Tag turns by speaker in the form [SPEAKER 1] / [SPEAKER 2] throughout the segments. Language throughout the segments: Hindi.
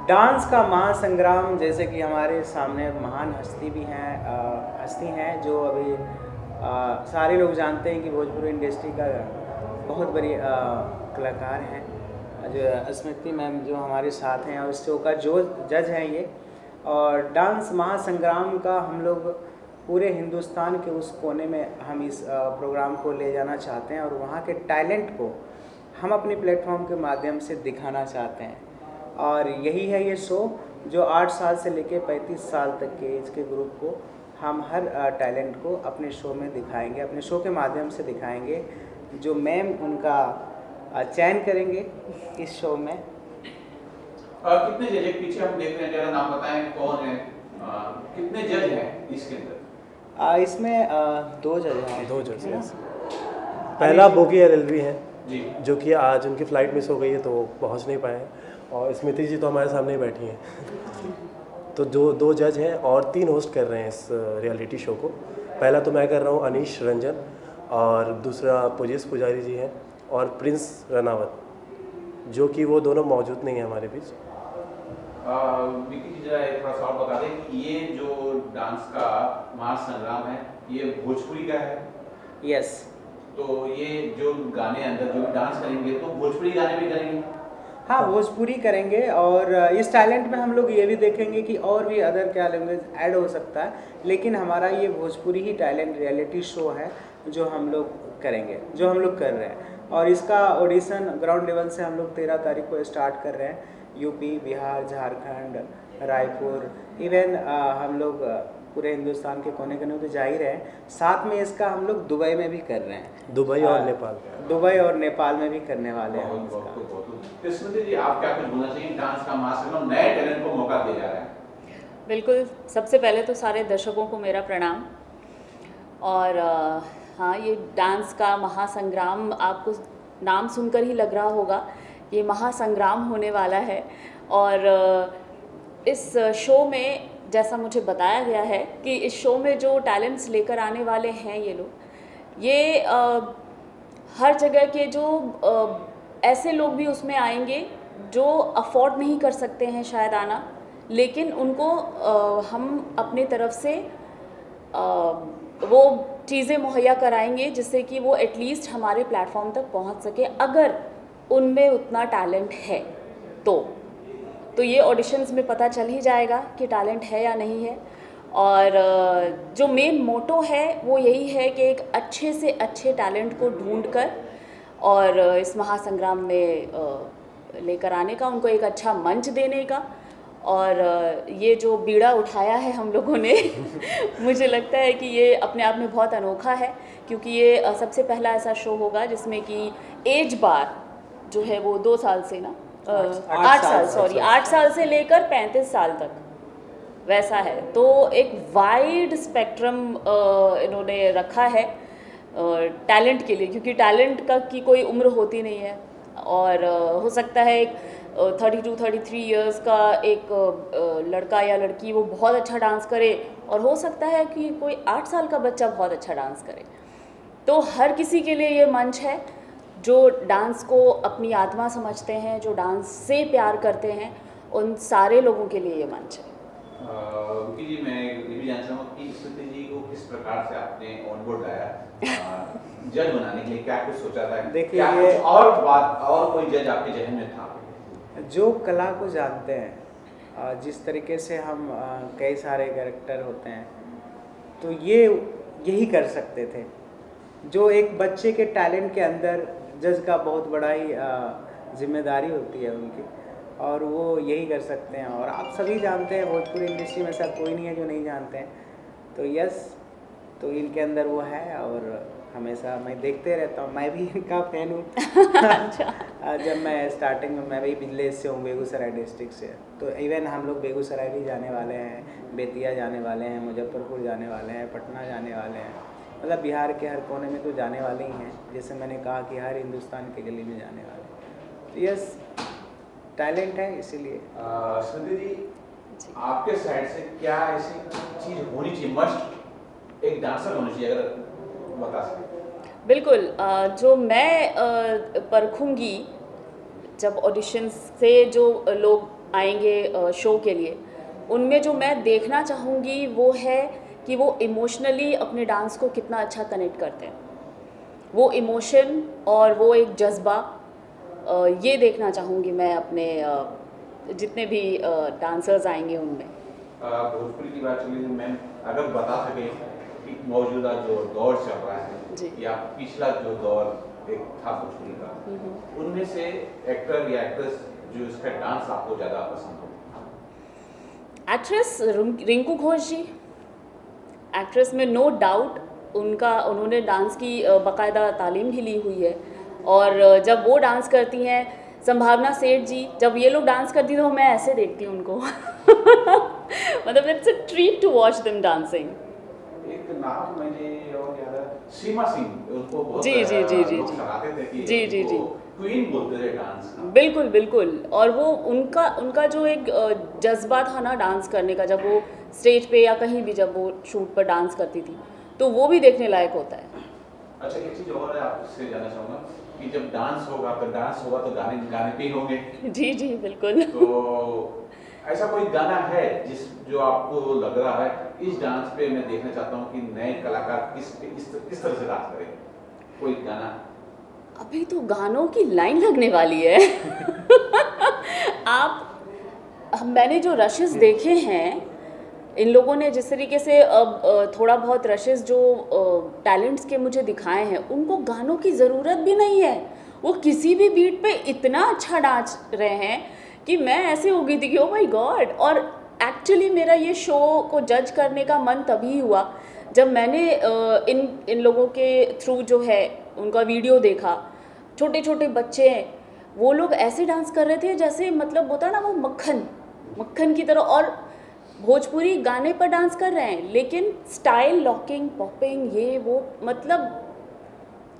[SPEAKER 1] डांस का महासंग्राम, जैसे कि हमारे सामने महान हस्ती हैं जो अभी सारे लोग जानते हैं कि भोजपुरी इंडस्ट्री का बहुत बड़ी कलाकार हैं, जो स्मृति मैम जो हमारे साथ हैं और इस शो का जो जज हैं ये। और डांस महासंग्राम का हम लोग पूरे हिंदुस्तान के उस कोने में हम इस प्रोग्राम को ले जाना चाहते हैं और वहाँ के टैलेंट को हम अपने प्लेटफॉर्म के माध्यम से दिखाना चाहते हैं। और यही है ये शो जो 8 साल से लेकर 35 साल तक के एज के ग्रुप को हम हर टैलेंट को अपने शो में दिखाएंगे, अपने शो के माध्यम से दिखाएंगे, जो मैम उनका चयन करेंगे इस शो में।
[SPEAKER 2] कितने जज पीछे हम देख रहे हैं, जरा नाम बताएं कौन है, कितने जज हैं इसके अंदर?
[SPEAKER 1] इसमें 2 जज हैं।
[SPEAKER 3] 2 जज हैं। पहला बोगी LLV है जी, जो कि आज उनकी फ़्लाइट मिस हो गई है तो वो पहुँच नहीं पाए हैं, और स्मृति जी तो हमारे सामने ही बैठी हैं। तो जो 2 जज हैं और 3 होस्ट कर रहे हैं इस रियलिटी शो को। पहला तो मैं कर रहा हूँ अनीश रंजन, और दूसरा पुजेश पुजारी जी हैं, और प्रिंस रनावत, जो कि वो दोनों मौजूद नहीं हैं हमारे बीच।
[SPEAKER 2] विकी जी जरा थोड़ा सा और बता दें कि ये जो डांस का महासंग्राम है ये भोजपुरी का है?
[SPEAKER 1] यस।
[SPEAKER 2] तो ये जो गाने अंदर जो डांस करेंगे तो भोजपुरी गाने भी करेंगे?
[SPEAKER 1] हाँ, भोजपुरी करेंगे, और इस टैलेंट में हम लोग ये भी देखेंगे कि और भी अदर क्या लैंग्वेज ऐड हो सकता है, लेकिन हमारा ये भोजपुरी ही टैलेंट रियलिटी शो है जो हम लोग करेंगे, जो हम लोग कर रहे हैं। और इसका ऑडिशन ग्राउंड लेवल से हम लोग 13 तारीख को स्टार्ट कर रहे हैं। यूपी, बिहार, झारखंड, रायपुर, इवन हम लोग पूरे हिंदुस्तान के कोने कोने तो जा ही रहे हैं। साथ में इसका हम लोग दुबई में भी कर रहे हैं,
[SPEAKER 3] दुबई और नेपाल।
[SPEAKER 1] दुबई और नेपाल में भी करने वाले हैं इसका।
[SPEAKER 2] तो स्मृति जी, आप क्या कुछ बोलना चाहिए? डांस का महासंग्राम नए टैलेंट को मौका दिया जा रहा है।
[SPEAKER 4] बिल्कुल, सबसे पहले तो सारे दर्शकों को मेरा प्रणाम। और हाँ, ये डांस का महासंग्राम आपको नाम सुनकर ही लग रहा होगा ये महासंग्राम होने वाला है। और इस शो में जैसा मुझे बताया गया है कि इस शो में जो टैलेंट्स लेकर आने वाले हैं ये लोग, ये हर जगह के जो ऐसे लोग भी उसमें आएंगे जो अफोर्ड नहीं कर सकते हैं शायद आना, लेकिन उनको हम अपनी तरफ से वो चीज़ें मुहैया कराएंगे जिससे कि वो एटलीस्ट हमारे प्लेटफॉर्म तक पहुंच सके, अगर उनमें उतना टैलेंट है तो ये ऑडिशंस में पता चल ही जाएगा कि टैलेंट है या नहीं है। और जो मेन मोटो है वो यही है कि एक अच्छे से अच्छे टैलेंट को ढूंढकर और इस महासंग्राम में लेकर आने का, उनको एक अच्छा मंच देने का। और ये जो बीड़ा उठाया है हम लोगों ने मुझे लगता है कि ये अपने आप में बहुत अनोखा है, क्योंकि ये सबसे पहला ऐसा शो होगा जिसमें कि एज बार जो है वो 2 साल से ना 8 साल से लेकर 35 साल तक वैसा है। तो एक वाइड स्पेक्ट्रम इन्होंने रखा है टैलेंट के लिए, क्योंकि टैलेंट का की कोई उम्र होती नहीं है। और हो सकता है एक 32-33 इयर्स का एक लड़का या लड़की वो बहुत अच्छा डांस करे, और हो सकता है कि कोई 8 साल का बच्चा बहुत अच्छा डांस करे। तो हर किसी के लिए ये मंच है, जो डांस को अपनी आत्मा समझते हैं, जो डांस से प्यार करते हैं, उन सारे लोगों के लिए ये मंच है।
[SPEAKER 2] विकी जी, मैं ये भी जानना चाहूँगा कि स्मृति जी को किस प्रकार से आपने ऑन बोर्ड लाया जज बनाने के लिए, क्या कुछ सोचा था?
[SPEAKER 1] देखिए,
[SPEAKER 2] और कोई जज आपके जहन में था?
[SPEAKER 1] जो कला को जानते हैं, जिस तरीके से हम कई सारे कैरेक्टर होते हैं, तो ये यही कर सकते थे। जो एक बच्चे के टैलेंट के अंदर जज का बहुत बड़ा ही जिम्मेदारी होती है उनकी, और वो यही कर सकते हैं। और आप सभी जानते हैं, भोजपुरी इंडस्ट्री में ऐसा कोई नहीं है जो नहीं जानते हैं। तो यस, तो इनके अंदर वो है, और हमेशा मैं देखते रहता हूँ, मैं भी इनका फ़ैन हूँ। जब मैं स्टार्टिंग में, मैं भी विलेज से हूँ, बेगूसराय डिस्ट्रिक्ट से, तो इवन हम लोग बेगूसराय भी जाने वाले हैं, बेतिया जाने वाले हैं, मुजफ्फरपुर जाने वाले हैं, पटना जाने वाले हैं, मतलब बिहार के हर कोने में तो जाने वाले ही हैं। जैसे मैंने कहा कि हर हिंदुस्तान के गली में जाने वाले हैं। तो यस, टैलेंट है इसीलिए।
[SPEAKER 2] स्मृति जी, आपके साइड से क्या ऐसी चीज़ होनी चाहिए, मस्ट एक डांसर होनी चाहिए, अगर बता सकें?
[SPEAKER 4] बिल्कुल, जो मैं परखूंगी जब ऑडिशंस से जो लोग आएंगे शो के लिए, उनमें जो मैं देखना चाहूँगी वो है कि वो इमोशनली अपने डांस को कितना अच्छा कनेक्ट करते हैं। वो इमोशन और वो एक जज्बा, ये देखना चाहूँगी मैं अपने जितने भी डांसर्स आएंगे उनमें।
[SPEAKER 2] भोजपुरी की बात चली, मैम अगर बता सकें कि मौजूदा जो दौर चल रहा है या पिछला जो दौर एक था भोजपुरी का, उनमें से एक्टर या एक्ट्रेस जो इसका डांस आपको ज़्यादा पसंद हो?
[SPEAKER 4] एक्ट्रेस रिंकू घोष जी, एक्ट्रेस में नो डाउट उन्होंने डांस की बाकायदा तालीम भी ली हुई है, और जब वो डांस करती हैं, संभावना सेठ जी, जब ये लोग डांस करती हैं तो मैं ऐसे देखती हूँ उनको मतलब it's a treat to watch them dancing.
[SPEAKER 2] एक नाम मुझे और याद है, सीमा सिंह, उनको बहुत
[SPEAKER 4] जी
[SPEAKER 2] सराहते थे कि
[SPEAKER 4] जी
[SPEAKER 2] क्वीन बोलते थे डांस का।
[SPEAKER 4] बिल्कुल बिल्कुल, और वो उनका जो एक जज्बा था ना डांस करने का, जब वो स्टेज पे या कहीं भी जब वो शूट पर डांस करती थी, तो वो भी देखने लायक होता है।
[SPEAKER 2] अच्छा, एक चीज़ और है, आपसे जानना चाहूँगा कि जब डांस होगा तो गाने पे ही होंगे।
[SPEAKER 4] जी जी बिल्कुल।
[SPEAKER 2] तो ऐसा कोई गाना है जो आपको लग रहा है इस डांस पे मैं देखना चाहता हूँ कि नए कलाकार किस तरह से डांस करें, कोई गाना?
[SPEAKER 4] अभी तो गानों की लाइन लगने वाली है मैंने जो रशेस देखे हैं, इन लोगों ने जिस तरीके से अब थोड़ा बहुत रशेस जो टैलेंट्स के मुझे दिखाए हैं, उनको गानों की ज़रूरत भी नहीं है। वो किसी भी बीट पे इतना अच्छा डांस रहे हैं कि मैं ऐसे हो गई थी कि ओ माय गॉड। और एक्चुअली मेरा ये शो को जज करने का मन तभी हुआ जब मैंने इन लोगों के थ्रू जो है उनका वीडियो देखा। छोटे छोटे बच्चे हैं, वो लोग ऐसे डांस कर रहे थे जैसे मतलब होता ना वो मक्खन की तरह, और भोजपुरी गाने पर डांस कर रहे हैं, लेकिन स्टाइल, लॉकिंग, पॉपिंग, ये वो, मतलब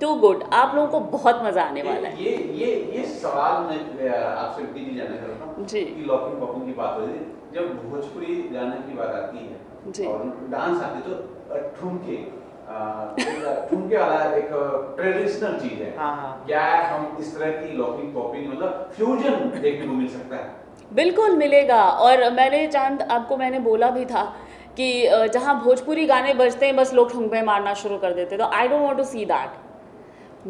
[SPEAKER 4] टू गुड। आप लोगों को बहुत मजा आने वाला है।
[SPEAKER 2] ये सवाल मैं आपसे भी जानना चाहता हूँ
[SPEAKER 4] जी
[SPEAKER 2] कि लॉकिंग पॉपिंग की बात हो रही है, जब भोजपुरी गाने की बात आती है
[SPEAKER 4] जी
[SPEAKER 2] और डांस आती है तो ठुमके वाला एक ट्रेडिशनल चीज है।
[SPEAKER 1] हाँ।
[SPEAKER 2] क्या हम इस तरह की लॉकिंग पॉपिंग मतलब फ्यूजन देखने को मिल सकता है?
[SPEAKER 4] बिल्कुल मिलेगा। और मैंने आपको मैंने बोला भी था कि जहाँ भोजपुरी गाने बजते हैं बस लोग ठुमके मारना शुरू कर देते, तो I don't want to see that.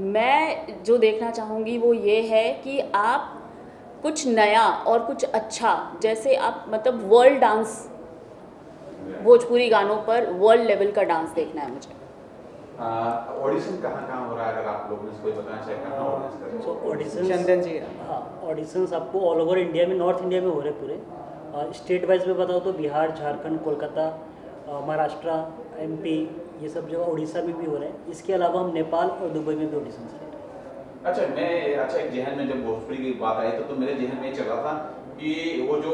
[SPEAKER 4] मैं जो देखना चाहूँगी वो ये है कि आप कुछ नया और कुछ अच्छा, जैसे आप मतलब वर्ल्ड डांस, भोजपुरी गानों पर वर्ल्ड लेवल का डांस देखना है मुझे।
[SPEAKER 2] ऑडिशन कहाँ हो रहा है, अगर आप लोग ने कोई बताना चाहे कहाँ ऑडिशन कर रहे हो?
[SPEAKER 5] ऑडिशन
[SPEAKER 1] चंदन जी,
[SPEAKER 5] हाँ, ऑडिशंस आपको ऑल ओवर इंडिया में, नॉर्थ इंडिया में हो रहे पूरे। स्टेट वाइज में बताओ तो बिहार, झारखंड, कोलकाता, महाराष्ट्र, MP, ये सब जगह, उड़ीसा में भी हो रहे हैं। इसके अलावा हम नेपाल और दुबई में भी ऑडिशन कर रहे हैं।
[SPEAKER 2] अच्छा, एक जहन में जब भोजपुरी की बात आई तो मेरे जहन में चल रहा था कि वो जो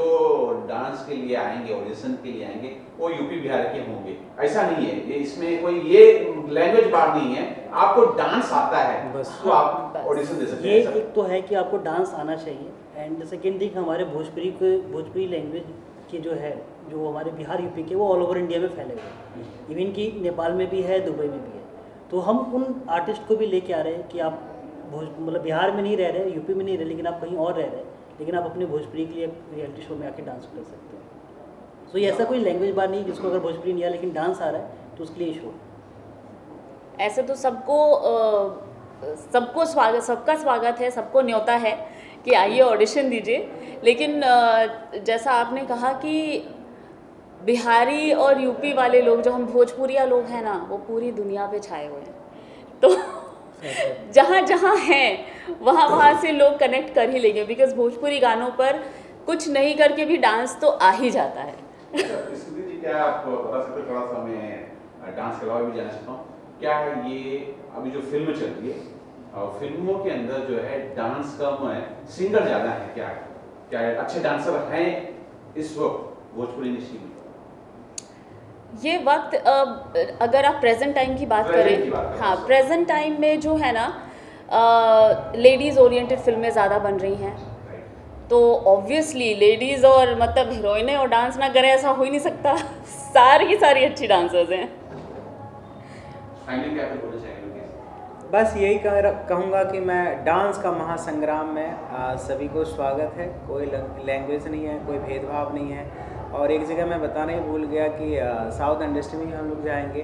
[SPEAKER 2] डांस के लिए आएंगे, ऑडिशन के लिए आएंगे, वो यूपी बिहार के होंगे। ऐसा नहीं है, ये इसमें कोई ये लैंग्वेज बात नहीं है, आपको डांस आता है
[SPEAKER 3] बस
[SPEAKER 2] तो आप ऑडिशन दे सकते
[SPEAKER 5] ये
[SPEAKER 2] हैं।
[SPEAKER 5] एक तो है कि आपको डांस आना चाहिए, एंड सेकेंड थिंग हमारे भोजपुरी लैंग्वेज की जो है, जो हमारे बिहार यूपी के, वो ऑल ओवर इंडिया में फैले हुए हैं। इवन कि नेपाल में भी है, दुबई में भी है। तो हम उन आर्टिस्ट को भी लेके आ रहे हैं कि आप मतलब बिहार में नहीं रह रहे, यूपी में नहीं रहे, लेकिन आप कहीं और रह रहे हैं, लेकिन आप अपने भोजपुरी के लिए रियलिटी शो में आके डांस कर सकते हैं। सो ये ऐसा कोई लैंग्वेज बार नहीं जिसको अगर भोजपुरी नहीं आया लेकिन डांस आ रहा है तो उसके लिए शो।
[SPEAKER 4] ऐसे तो सबका स्वागत है, सबको न्योता है कि आइए ऑडिशन दीजिए। लेकिन जैसा आपने कहा कि बिहारी और यूपी वाले लोग, जो हम भोजपुरिया लोग हैं ना, वो पूरी दुनिया पे छाए हुए हैं। तो जहाँ जहाँ हैं वहाँ से लोग कनेक्ट कर ही लेंगे, बिकॉज भोजपुरी गानों पर कुछ नहीं करके भी डांस तो आ ही जाता है।
[SPEAKER 2] स्मृति जी, क्या आप बता सकते, थोड़ा सा मैं डांस के अलावा भी जानना चाहता हूँ क्या है ये अभी जो फिल्म चल रही है और फिल्मों के अंदर जो है डांस कम है, सिंगर ज़्यादा है, क्या है अच्छे डांसर हैं इस वक्त भोजपुरी इंडस्ट्री में?
[SPEAKER 4] ये वक्त अगर आप प्रेजेंट टाइम की बात करें, हाँ प्रेजेंट टाइम में जो है ना लेडीज़ ओरिएंटेड फिल्में ज़्यादा बन रही हैं, तो ऑब्वियसली लेडीज़ और मतलब हीरोइनें और डांस ना करें ऐसा हो ही नहीं सकता। सारी की सारी अच्छी डांसर्स हैं।
[SPEAKER 1] बस यही कहूँगा कि मैं डांस का महासंग्राम में सभी को स्वागत है। कोई लैंग्वेज नहीं है, कोई भेदभाव नहीं है। और एक जगह मैं बताना ही भूल गया कि साउथ इंडस्ट्री में हम लोग जाएंगे,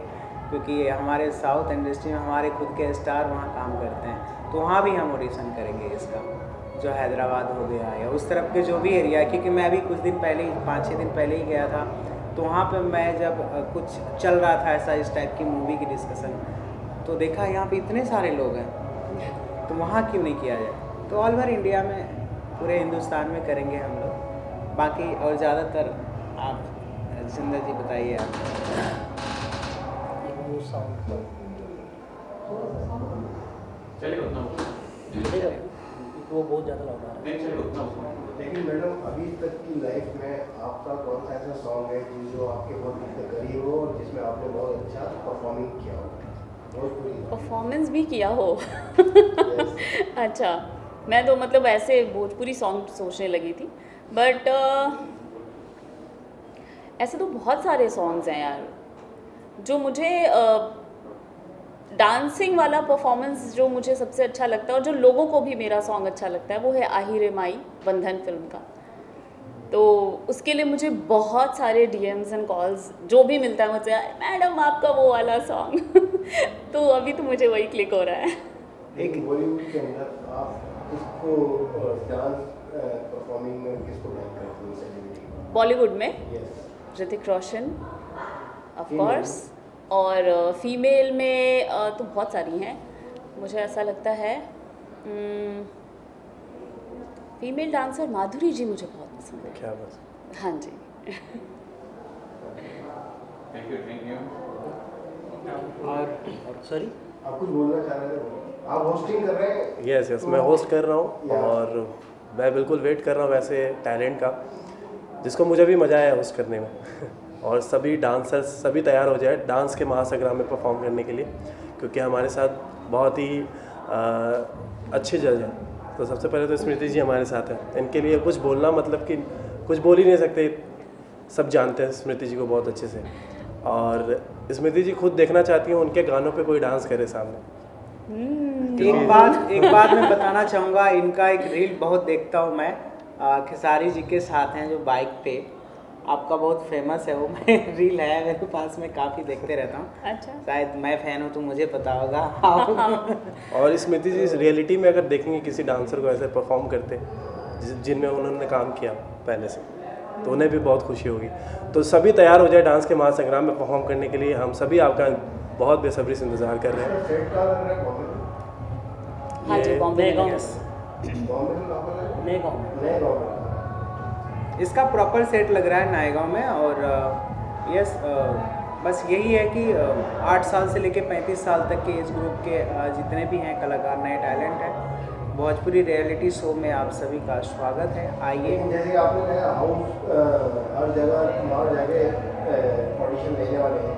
[SPEAKER 1] क्योंकि हमारे साउथ इंडस्ट्री में हमारे खुद के स्टार वहाँ काम करते हैं, तो वहाँ भी हम ऑडिशन करेंगे इसका, जो हैदराबाद हो गया या उस तरफ के जो भी एरिया है। क्योंकि मैं अभी कुछ दिन पहले ही 5-6 दिन पहले ही गया था, तो वहाँ पे मैं जब कुछ चल रहा था ऐसा इस टाइप की मूवी की डिस्कशन, तो देखा यहाँ पे इतने सारे लोग हैं, तो वहाँ क्यों नहीं किया जाए। तो ऑल ओवर इंडिया में, पूरे हिंदुस्तान में करेंगे हम लोग। बाकी और ज़्यादातर आप जिंदा जी बताइए आप।
[SPEAKER 5] वो बहुत ज़्यादा लौटा रहा है।
[SPEAKER 6] लेकिन मैडम अभी तक की लाइफ में आपका कौन सा ऐसा सॉन्ग है जो आपके बहुत करीब हो और जिसमें आपने बहुत अच्छा परफॉर्मिंग किया हो?
[SPEAKER 4] परफॉर्मेंस भी किया हो? अच्छा, मैं तो मतलब ऐसे भोजपुरी सॉन्ग सोचने लगी थी, बट ऐसे तो बहुत सारे सॉन्ग्स हैं यार जो मुझे डांसिंग वाला परफॉर्मेंस जो मुझे सबसे अच्छा लगता है और जो लोगों को भी मेरा सॉन्ग अच्छा लगता है वो है आही रे माई, बंधन फिल्म का। तो उसके लिए मुझे बहुत सारे डीएम्स एंड कॉल्स जो भी मिलता है मुझसे, मैडम आपका वो वाला सॉन्ग तो अभी तो मुझे वही क्लिक हो रहा है।
[SPEAKER 6] एक बॉलीवुड के अंदर आप किसको डांस परफॉर्मिंग में किसको लाइक करते हैं सेलिब्रिटी?
[SPEAKER 4] बॉलीवुड में ऋतिक रोशन ऑफ कोर्स, और फीमेल में तो बहुत सारी हैं। मुझे ऐसा लगता है फीमेल डांसर माधुरी जी मुझे बहुत पसंद है।
[SPEAKER 3] क्या बात?
[SPEAKER 4] हाँ जी।
[SPEAKER 2] Thank you.
[SPEAKER 5] और सॉरी,
[SPEAKER 6] आप कुछ बोलना चाह रहे थे? आप होस्टिंग कर रहे हैं?
[SPEAKER 3] यस, मैं होस्ट कर रहा हूँ और मैं बिल्कुल वेट कर रहा हूँ वैसे टैलेंट का, जिसको मुझे भी मज़ा आया होस्ट करने में और सभी डांसर्स सभी तैयार हो जाए डांस के महासंग्राम में परफॉर्म करने के लिए, क्योंकि हमारे साथ बहुत ही अच्छे जज हैं। तो सबसे पहले तो स्मृति जी हमारे साथ हैं, इनके लिए कुछ बोलना मतलब कि कुछ बोल ही नहीं सकते, सब जानते हैं स्मृति जी को बहुत अच्छे से। और स्मृति जी खुद देखना चाहती हूँ उनके गानों पे कोई डांस करे सामने।
[SPEAKER 1] एक बात मैं बताना चाहूँगा, इनका एक रील बहुत देखता हूँ मैं, खेसारी जी के साथ हैं जो बाइक पे, आपका बहुत फेमस है वो मैं रील है मेरे पास में, काफ़ी देखते रहता हूँ। अच्छा, शायद मैं फ़ैन हूँ तो मुझे पता होगा।
[SPEAKER 3] और स्मृति जी रियलिटी में अगर देखेंगे किसी डांसर को ऐसे परफॉर्म करते जिनमें उन्होंने काम किया पहले से, तो उन्हें भी बहुत खुशी होगी। तो सभी तैयार हो जाए डांस के महासंग्राम में परफॉर्म करने के लिए। हम सभी आपका बहुत बेसब्री से इंतज़ार कर रहे हैं।
[SPEAKER 4] हाँ जी, बॉम्बे
[SPEAKER 1] इसका प्रॉपर सेट लग रहा है नायगांव में। और यस, बस यही है कि 8 साल से लेकर 35 साल तक के एज ग्रुप के जितने भी हैं कलाकार, नए टैलेंट हैं, भोजपुरी रियलिटी शो में आप सभी का स्वागत है। आइए।
[SPEAKER 6] जैसे कि आपने कहा हर जगह ऑडिशन देने वाले हैं,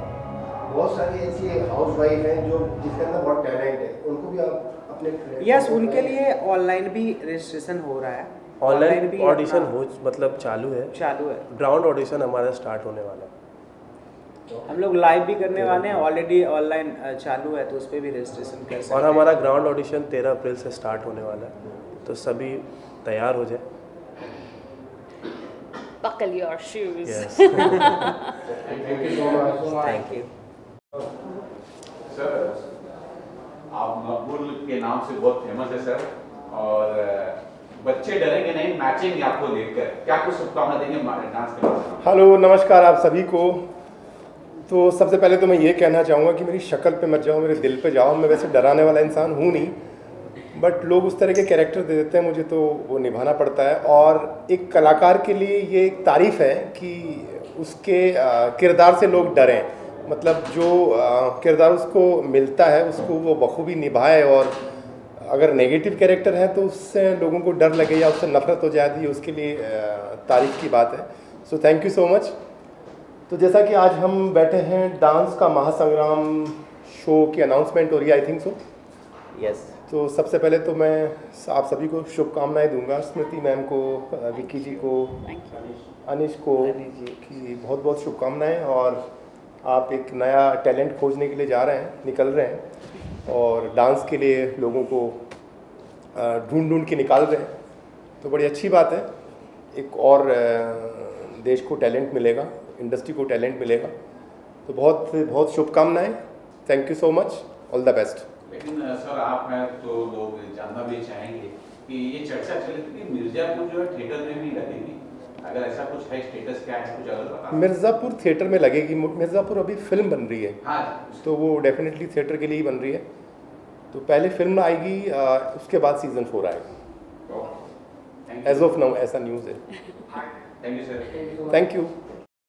[SPEAKER 6] बहुत सारी ऐसी हाउस वाइफ हैं जो जिसके अंदर बहुत टैलेंट है, उनको भी आप अपने
[SPEAKER 1] यस, उनके लिए ऑनलाइन भी रजिस्ट्रेशन हो रहा है।
[SPEAKER 3] ऑनलाइन भी ऑडिशन हो मतलब चालू है। ग्राउंड ऑडिशन हमारा स्टार्ट होने वाला है।
[SPEAKER 1] हम लोग लाइव भी करने वाले हैं, ऑलरेडी ऑनलाइन चालू है, तो उस पर भी रजिस्ट्रेशन कर सकते हैं।
[SPEAKER 3] और हमारा ग्राउंड ऑडिशन 13 अप्रैल से स्टार्ट होने वाला है, तो सभी तैयार हो जाए।
[SPEAKER 4] Buckle your shoes.
[SPEAKER 3] Yes.
[SPEAKER 6] Thank you so much.
[SPEAKER 1] Thank you
[SPEAKER 2] sir. आप मकबूल के नाम से बहुत फेमस है सर, और बच्चे डरेंगे नहीं, मैचिंग आपको देखकर। क्या कुछ शुभकामना देंगे डांस के बारे में?
[SPEAKER 6] हेलो, नमस्कार आप सभी को। तो सबसे पहले तो मैं ये कहना चाहूँगा कि मेरी शक्ल पे मत जाओ, मेरे दिल पे जाओ। मैं वैसे डराने वाला इंसान हूँ नहीं, बट लोग उस तरह के कैरेक्टर दे देते हैं मुझे, तो वो निभाना पड़ता है। और एक कलाकार के लिए ये एक तारीफ़ है कि उसके किरदार से लोग डरें। मतलब जो किरदार उसको मिलता है उसको वो बखूबी निभाए, और अगर नेगेटिव कैरेक्टर है तो उससे लोगों को डर लगे या उससे नफरत हो जाती है, उसके लिए तारीफ की बात है। So thank you so much. तो जैसा कि आज हम बैठे हैं, डांस का महासंग्राम शो की अनाउंसमेंट हो रही है, आई थिंक सो।
[SPEAKER 1] यस।
[SPEAKER 6] तो सबसे पहले तो मैं आप सभी को शुभकामनाएं दूंगा, स्मृति मैम को, विक्की जी को, अनिश को की बहुत बहुत शुभकामनाएं। और आप एक नया टैलेंट खोजने के लिए जा रहे हैं, निकल रहे हैं, और डांस के लिए लोगों को ढूंढ ढूंढ के निकाल रहे हैं, तो बड़ी अच्छी बात है। एक और देश को टैलेंट मिलेगा, इंडस्ट्री को टैलेंट मिलेगा, तो बहुत बहुत शुभकामनाएं। Thank you so much, all the best.
[SPEAKER 2] लेकिन सर आप हैं तो लोग जानना भी चाहेंगे कि ये चर्चा चली थी कि मिर्जापुर जो है थिएटर में भी लगेगी, अगर ऐसा कुछ है, स्टेटस क्या है, कुछ अगर बता।
[SPEAKER 6] मिर्ज़ापुर थिएटर में लगेगी। मिर्ज़ापुर अभी फिल्म बन रही है,
[SPEAKER 2] हाँ,
[SPEAKER 6] तो वो डेफिनेटली थिएटर के लिए ही बन रही है। तो पहले फिल्म आएगी, उसके बाद सीज़न 4 आएगा। एज ऑफ नाउ ऐसा न्यूज़ है।
[SPEAKER 2] Thank you sir.
[SPEAKER 6] Thank you.